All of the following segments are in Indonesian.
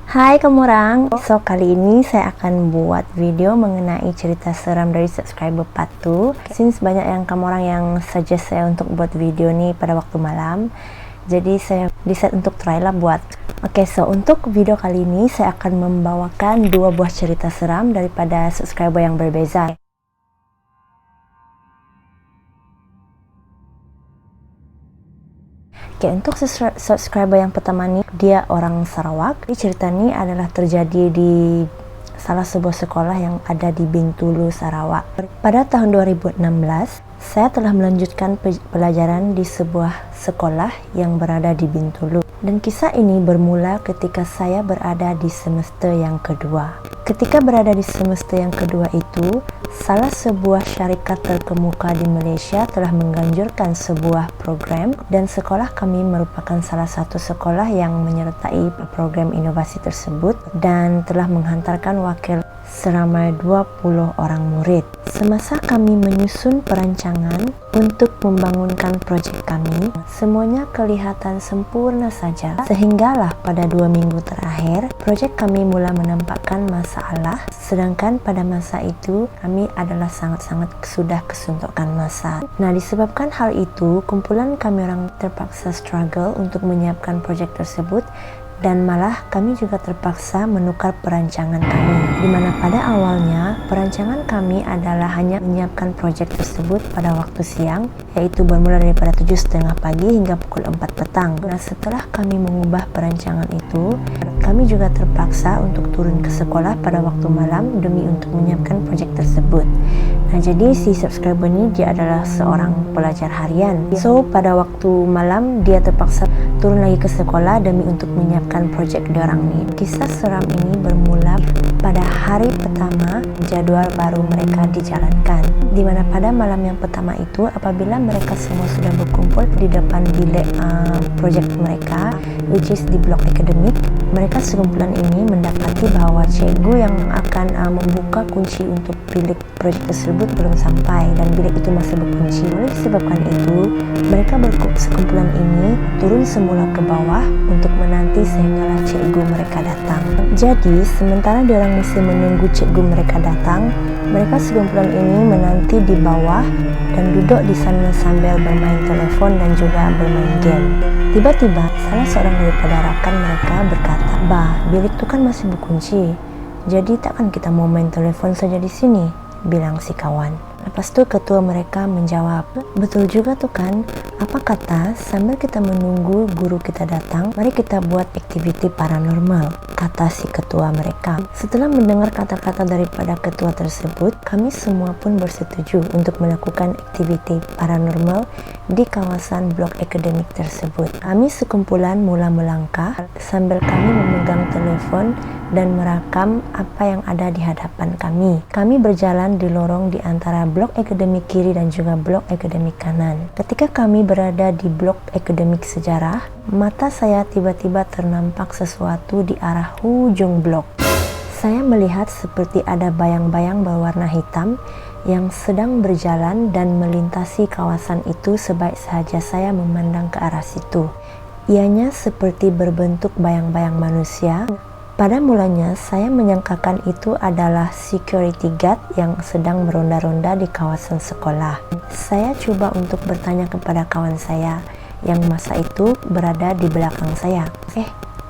Hai kamu orang, kali ini saya akan buat video mengenai cerita seram dari subscriber Patu. Since banyak yang kamu orang yang suggest saya untuk buat video nih pada waktu malam, jadi saya decide untuk try lah buat. Untuk video kali ini saya akan membawakan dua buah cerita seram daripada subscriber yang berbeza. Untuk subscriber yang pertama nih, dia orang Sarawak. Cerita ini adalah terjadi di salah sebuah sekolah yang ada di Bintulu, Sarawak. Pada tahun 2016, saya telah melanjutkan pelajaran di sebuah sekolah yang berada di Bintulu. Dan kisah ini bermula ketika saya berada di semester yang kedua. Ketika berada di semester yang kedua itu, salah sebuah syarikat terkemuka di Malaysia telah menganjurkan sebuah program dan sekolah kami merupakan salah satu sekolah yang menyertai program inovasi tersebut dan telah menghantarkan wakil seramai 20 orang murid. Semasa kami menyusun perancangan untuk membangunkan proyek kami, semuanya kelihatan sempurna saja, sehinggalah pada 2 minggu terakhir, proyek kami mula menampakkan masalah, sedangkan pada masa itu kami adalah sangat-sangat sudah kesuntukan masa. Nah, disebabkan hal itu, kumpulan kami orang terpaksa struggle untuk menyiapkan proyek tersebut, dan malah kami juga terpaksa menukar perancangan kami, di mana pada awalnya perancangan kami adalah hanya menyiapkan proyek tersebut pada waktu siang, yaitu bermula daripada 7:30 pagi hingga pukul 4 petang. Nah, setelah kami mengubah perancangan itu, kami juga terpaksa untuk turun ke sekolah pada waktu malam demi untuk menyiapkan proyek tersebut. Nah, jadi si subscriber ini dia adalah seorang pelajar harian. So, pada waktu malam dia terpaksa turun lagi ke sekolah demi untuk menyiapkan proyek diorang nih. Kisah seram ini bermula pada hari pertama jadwal baru mereka dijalankan, di mana pada malam yang pertama itu apabila mereka semua sudah berkumpul di depan bilik proyek mereka, which is di blok akademik, mereka sekumpulan ini mendapati bahwa cikgu yang akan membuka kunci untuk bilik proyek tersebut belum sampai dan bilik itu masih berkunci. Oleh disebabkan itu, mereka sekumpulan ini turun semula ke bawah untuk menanti sehinggalah cikgu mereka datang. Jadi, sementara diorang masih menunggu cikgu mereka datang, mereka sekumpulan ini menanti di bawah dan duduk di sana sambil bermain telepon dan juga bermain game. Tiba-tiba, salah seorang daripada rakan mereka berkata, "Bah, bilik itu kan masih berkunci. Jadi takkan kita mau main telepon saja di sini?" bilang si kawan. Lepas tu ketua mereka menjawab, "Betul juga tuh kan, apa kata sambil kita menunggu guru kita datang, mari kita buat aktiviti paranormal," kata si ketua mereka. Setelah mendengar kata-kata daripada ketua tersebut, kami semua pun bersetuju untuk melakukan aktiviti paranormal di kawasan blok akademik tersebut. Kami sekumpulan mula melangkah sambil kami memegang telepon dan merekam apa yang ada di hadapan kami. Kami berjalan di lorong di antara blok akademik kiri dan juga blok akademik kanan. Ketika kami berada di blok akademik sejarah, mata saya tiba-tiba ternampak sesuatu di arah ujung blok. Saya melihat seperti ada bayang-bayang berwarna hitam yang sedang berjalan dan melintasi kawasan itu sebaik sahaja saya memandang ke arah situ. Ianya seperti berbentuk bayang-bayang manusia. Pada mulanya, saya menyangkakan itu adalah security guard yang sedang meronda-ronda di kawasan sekolah. Saya coba untuk bertanya kepada kawan saya yang masa itu berada di belakang saya.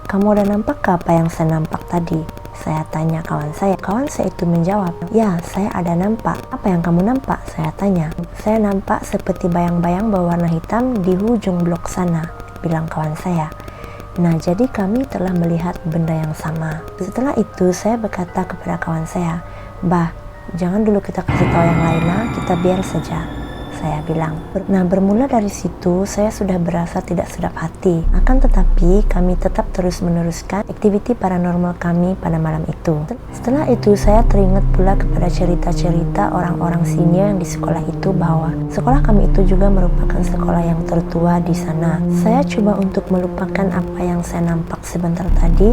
Kamu udah nampak apa yang saya nampak tadi?" Saya tanya kawan saya. Kawan saya itu menjawab, "Ya, saya ada nampak." "Apa yang kamu nampak?" saya tanya. "Saya nampak seperti bayang-bayang berwarna hitam di ujung blok sana," bilang kawan saya. Nah, jadi kami telah melihat benda yang sama. Setelah itu, saya berkata kepada kawan saya, "Bah, jangan dulu kita kasih tahu yang lain lah, kita biar saja," saya bilang. Nah, bermula dari situ, saya sudah berasa tidak sedap hati. Akan tetapi, kami tetap terus meneruskan aktiviti paranormal kami pada malam itu. Setelah itu, saya teringat pula kepada cerita-cerita orang-orang senior yang di sekolah itu bahwa sekolah kami itu juga merupakan sekolah yang tertua di sana. Saya coba untuk melupakan apa yang saya nampak sebentar tadi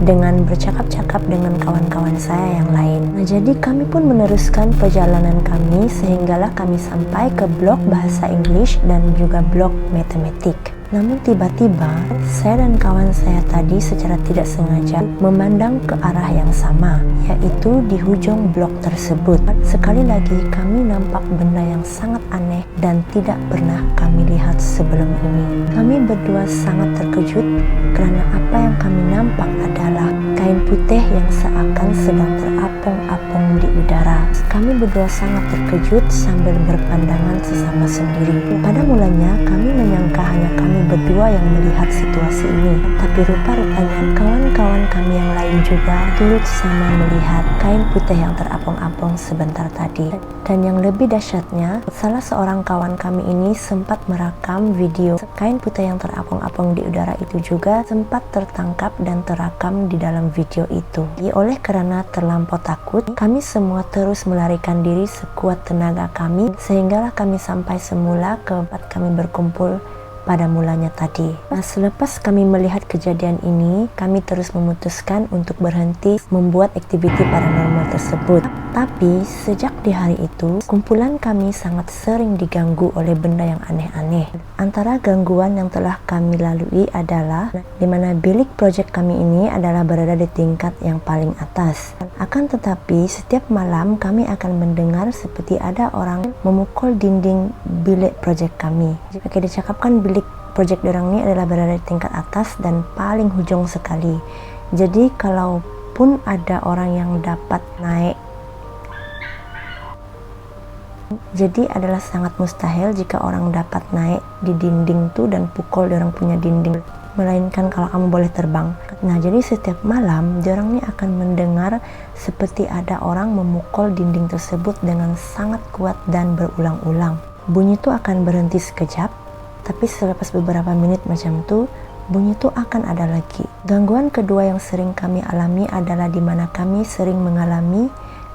dengan bercakap-cakap dengan kawan-kawan saya yang lain. Nah, jadi kami pun meneruskan perjalanan kami sehinggalah kami sampai ke blok bahasa English dan juga blok matematik. Namun tiba-tiba, saya dan kawan saya tadi secara tidak sengaja memandang ke arah yang sama, yaitu di hujung blok tersebut. Sekali lagi, kami nampak benda yang sangat aneh dan tidak pernah kami lihat sebelum ini. Kami berdua sangat terkejut karena apa yang kami nampak adalah kain putih yang seakan sedang terapung-apung di udara. Kami berdua sangat terkejut sambil berpandangan sesama sendiri. Pada mulanya, kami menyangka hanya kami berdua yang melihat situasi ini, tapi rupa-rupanya kawan-kawan kami yang lain juga turut sama melihat kain putih yang terapung-apung sebentar tadi. Dan yang lebih dahsyatnya, salah seorang kawan kami ini sempat merekam video kain putih yang terapung-apung di udara itu juga sempat tertangkap dan terekam di dalam video itu. Oleh karena terlampau takut, kami semua terus melarikan diri sekuat tenaga kami, sehinggalah kami sampai semula ke tempat kami berkumpul pada mulanya tadi. Nah, selepas kami melihat kejadian ini, kami terus memutuskan untuk berhenti membuat aktiviti paranormal tersebut. Tapi sejak di hari itu, kumpulan kami sangat sering diganggu oleh benda yang aneh-aneh. Antara gangguan yang telah kami lalui adalah di mana bilik proyek kami ini adalah berada di tingkat yang paling atas. Akan tetapi, setiap malam kami akan mendengar seperti ada orang memukul dinding bilik proyek kami. Jika dicakapkan bilik proyek dorang ini adalah berada di tingkat atas dan paling hujung sekali. Jadi kalaupun ada orang yang dapat naik, jadi adalah sangat mustahil jika orang dapat naik di dinding tuh dan pukul dorang punya dinding, melainkan kalau kamu boleh terbang. Nah, jadi setiap malam dorang ini akan mendengar seperti ada orang memukul dinding tersebut dengan sangat kuat dan berulang-ulang. Bunyi itu akan berhenti sekejap, tapi selepas beberapa menit macam itu, bunyi itu akan ada lagi. Gangguan kedua yang sering kami alami adalah di mana kami sering mengalami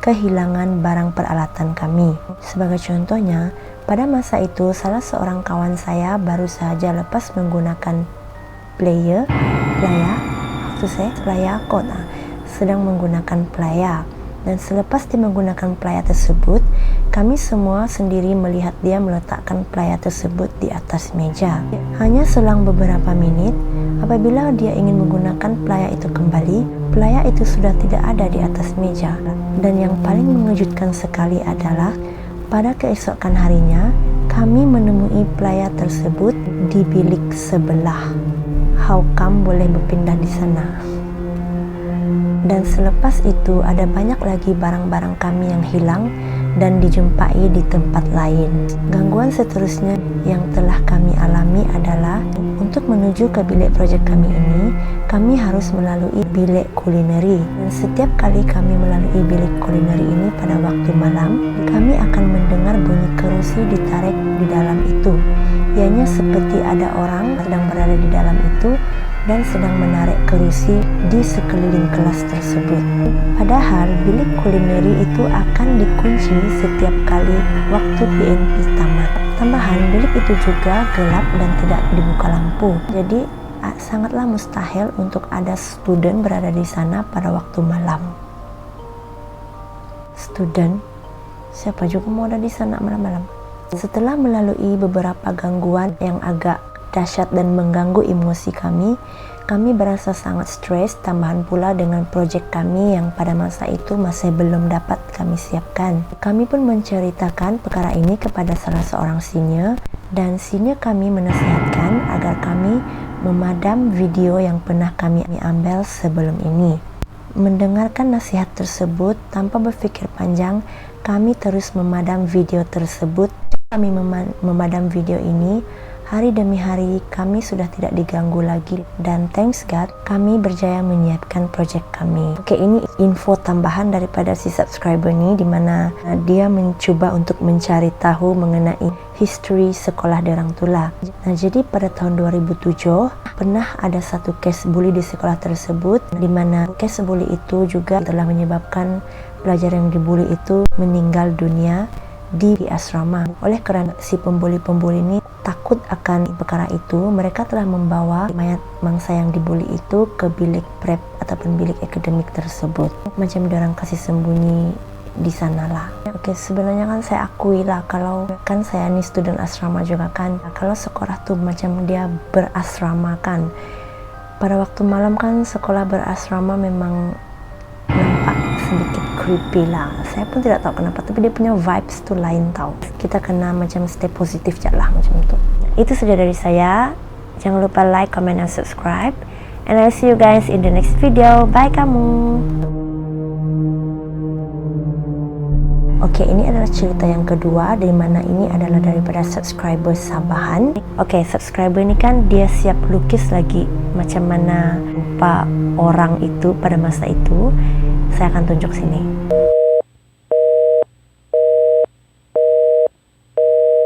kehilangan barang peralatan kami. Sebagai contohnya, pada masa itu salah seorang kawan saya baru saja lepas menggunakan playa sedang menggunakan playa. Dan selepas dia menggunakan playa tersebut, kami semua sendiri melihat dia meletakkan playa tersebut di atas meja. Hanya selang beberapa menit, apabila dia ingin menggunakan playa itu kembali, playa itu sudah tidak ada di atas meja. Dan yang paling mengejutkan sekali adalah pada keesokan harinya, kami menemui playa tersebut di bilik sebelah. How come boleh berpindah di sana? Dan selepas itu ada banyak lagi barang-barang kami yang hilang dan dijumpai di tempat lain. Gangguan seterusnya yang telah kami alami adalah untuk menuju ke bilik proyek kami ini, kami harus melalui bilik kulineri. Dan setiap kali kami melalui bilik kulineri ini pada waktu malam, kami akan mendengar bunyi kerusi ditarik di dalam itu. Ianya seperti ada orang sedang berada di dalam itu dan sedang menarik kerusi di sekeliling kelas tersebut. Padahal bilik kulineri itu akan dikunci setiap kali waktu PNP tamat. Tambahan, bilik itu juga gelap dan tidak dibuka lampu. Jadi sangatlah mustahil untuk ada student berada di sana pada waktu malam. Student? Siapa juga mau ada di sana malam-malam? Setelah melalui beberapa gangguan yang agak dahsyat dan mengganggu emosi kami berasa sangat stres, tambahan pula dengan proyek kami yang pada masa itu masih belum dapat kami siapkan. Kami pun menceritakan perkara ini kepada salah seorang senior, dan senior kami menasihatkan agar kami memadam video yang pernah kami ambil sebelum ini. Mendengarkan nasihat tersebut, tanpa berpikir panjang, kami terus memadam video tersebut. Kami memadam video ini. Hari demi hari kami sudah tidak diganggu lagi, dan thanks God kami berjaya menyiapkan project kami. Oke, ini info tambahan daripada si subscriber ini, dimana dia mencoba untuk mencari tahu mengenai history sekolah derang tula. Nah, jadi pada tahun 2007 pernah ada satu case bully di sekolah tersebut, dimana case bully itu juga telah menyebabkan pelajar yang dibully itu meninggal dunia di asrama. Oleh karena si pembuli-pembuli ini takut akan perkara itu, mereka telah membawa mayat mangsa yang dibully itu ke bilik prep ataupun bilik akademik tersebut. Macam diorang kasih sembunyi di sana lah. Oke, sebenarnya kan saya akui lah, kalau kan saya ini student asrama juga kan. Kalau sekolah tuh macam dia berasrama kan, pada waktu malam kan sekolah berasrama memang nampak sedikit creepy lah. Saya pun tidak tahu kenapa, tapi dia punya vibes tuh lain tau. Kita kena macam stay positif je lah macam itu. Itu saja dari saya. Jangan lupa like, comment, dan subscribe. And I'll see you guys in the next video. Bye kamu. Oke, ini adalah cerita yang kedua, di mana ini adalah daripada subscriber Sabahan. Oke, subscriber ini kan dia siap lukis lagi macam mana rupa orang itu pada masa itu. Saya akan tunjuk sini.